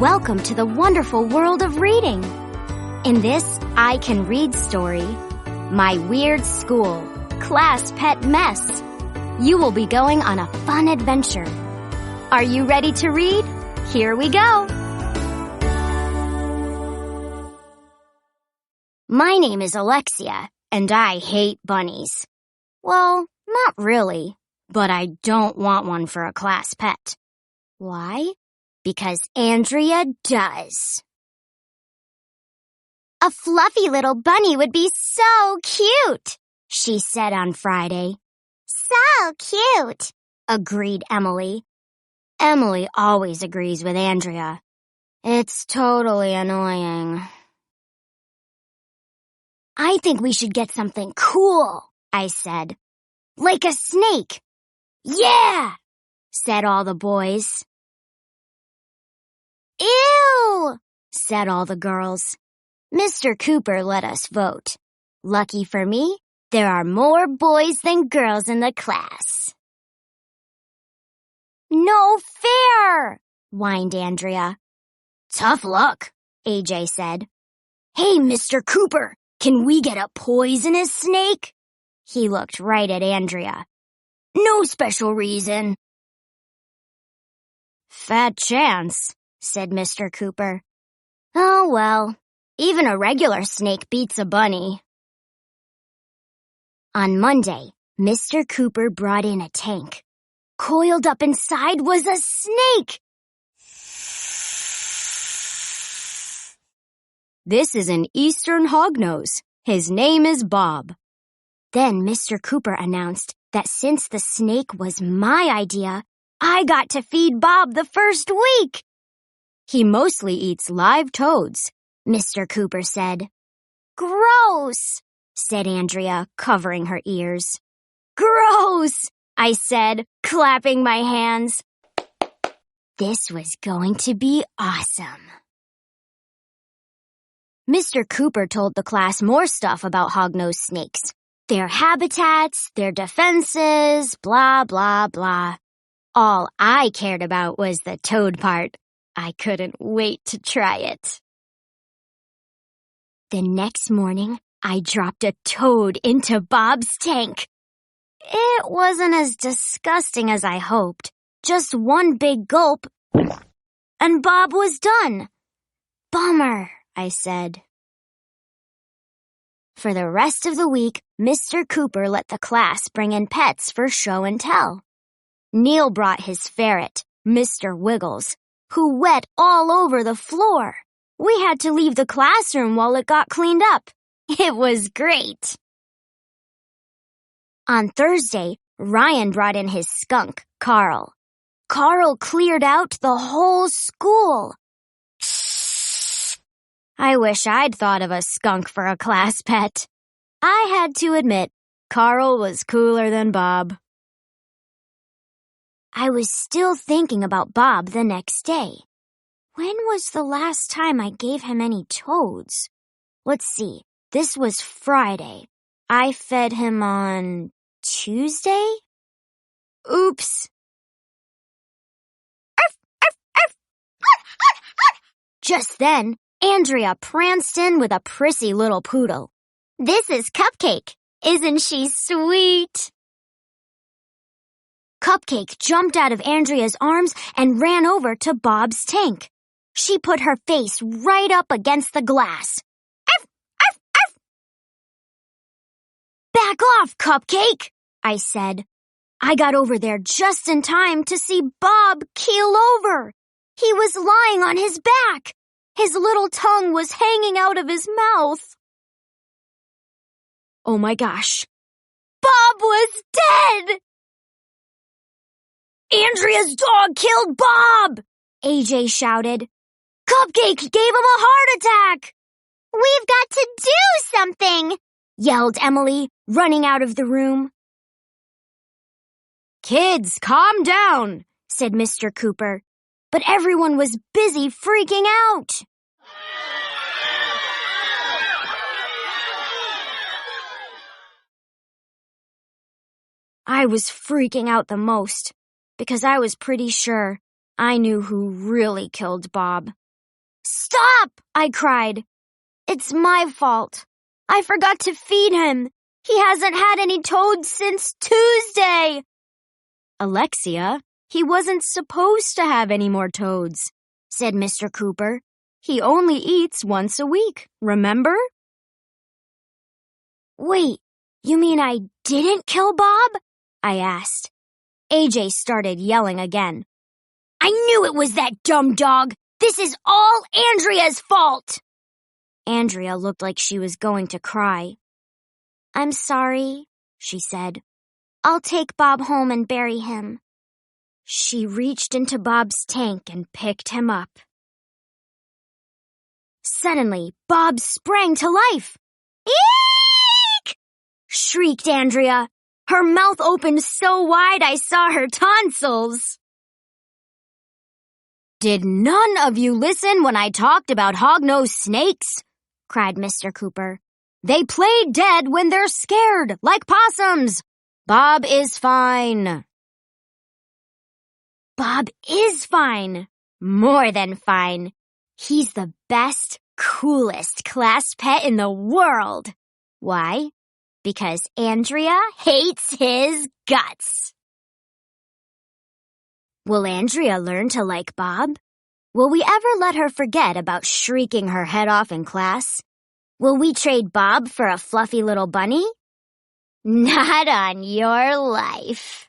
Welcome to the wonderful world of reading. In this I Can Read story, My Weird School, Class Pet Mess, you will be going on a fun adventure. Are you ready to read? Here we go. My name is Alexia, and I hate bunnies. Well, not really, but I don't want one for a class pet. Why? Because Andrea does. A fluffy little bunny would be so cute, she said on Friday. So cute, agreed Emily. Emily always agrees with Andrea. It's totally annoying. I think we should get something cool, I said. Like a snake. Yeah, said all the boys. Ew, said all the girls. Mr. Cooper let us vote. Lucky for me, there are more boys than girls in the class. No fair, whined Andrea. Tough luck, AJ said. Hey, Mr. Cooper, can we get a poisonous snake? He looked right at Andrea. No special reason. Fat chance, said Mr. Cooper. Oh, well, even a regular snake beats a bunny. On Monday, Mr. Cooper brought in a tank. Coiled up inside was a snake. This is an eastern hognose. His name is Bob. Then Mr. Cooper announced that since the snake was my idea, I got to feed Bob the first week. He mostly eats live toads, Mr. Cooper said. Gross, said Andrea, covering her ears. Gross, I said, clapping my hands. This was going to be awesome. Mr. Cooper told the class more stuff about hognose snakes. Their habitats, their defenses, blah, blah, blah. All I cared about was the toad part. I couldn't wait to try it. The next morning, I dropped a toad into Bob's tank. It wasn't as disgusting as I hoped. Just one big gulp, and Bob was done. Bummer, I said. For the rest of the week, Mr. Cooper let the class bring in pets for show and tell. Neil brought his ferret, Mr. Wiggles, who wet all over the floor. We had to leave the classroom while it got cleaned up. It was great. On Thursday, Ryan brought in his skunk, Carl. Carl cleared out the whole school. I wish I'd thought of a skunk for a class pet. I had to admit, Carl was cooler than Bob. I was still thinking about Bob the next day. When was the last time I gave him any toads? Let's see, this was Friday. I fed him on Tuesday? Oops. Just then, Andrea pranced in with a prissy little poodle. This is Cupcake. Isn't she sweet? Cupcake jumped out of Andrea's arms and ran over to Bob's tank. She put her face right up against the glass. Arf, arf, arf. Back off, Cupcake, I said. I got over there just in time to see Bob keel over. He was lying on his back. His little tongue was hanging out of his mouth. Oh my gosh. Bob was dead! Andrea's dog killed Bob! AJ shouted. Cupcake gave him a heart attack! We've got to do something! Yelled Emily, running out of the room. Kids, calm down, said Mr. Cooper. But everyone was busy freaking out. I was freaking out the most because I was pretty sure I knew who really killed Bob. Stop! I cried. It's my fault. I forgot to feed him. He hasn't had any toads since Tuesday. Alexia, he wasn't supposed to have any more toads, said Mr. Cooper. He only eats once a week, remember? Wait, you mean I didn't kill Bob? I asked. AJ started yelling again. I knew it was that dumb dog. This is all Andrea's fault. Andrea looked like she was going to cry. I'm sorry, she said. I'll take Bob home and bury him. She reached into Bob's tank and picked him up. Suddenly, Bob sprang to life. Eek! Shrieked Andrea. Her mouth opened so wide I saw her tonsils. Did none of you listen when I talked about hog-nosed snakes? Cried Mr. Cooper. They play dead when they're scared, like possums. Bob is fine. Bob is fine. More than fine. He's the best, coolest class pet in the world. Why? Because Andrea hates his guts. Will Andrea learn to like Bob? Will we ever let her forget about shrieking her head off in class? Will we trade Bob for a fluffy little bunny? Not on your life.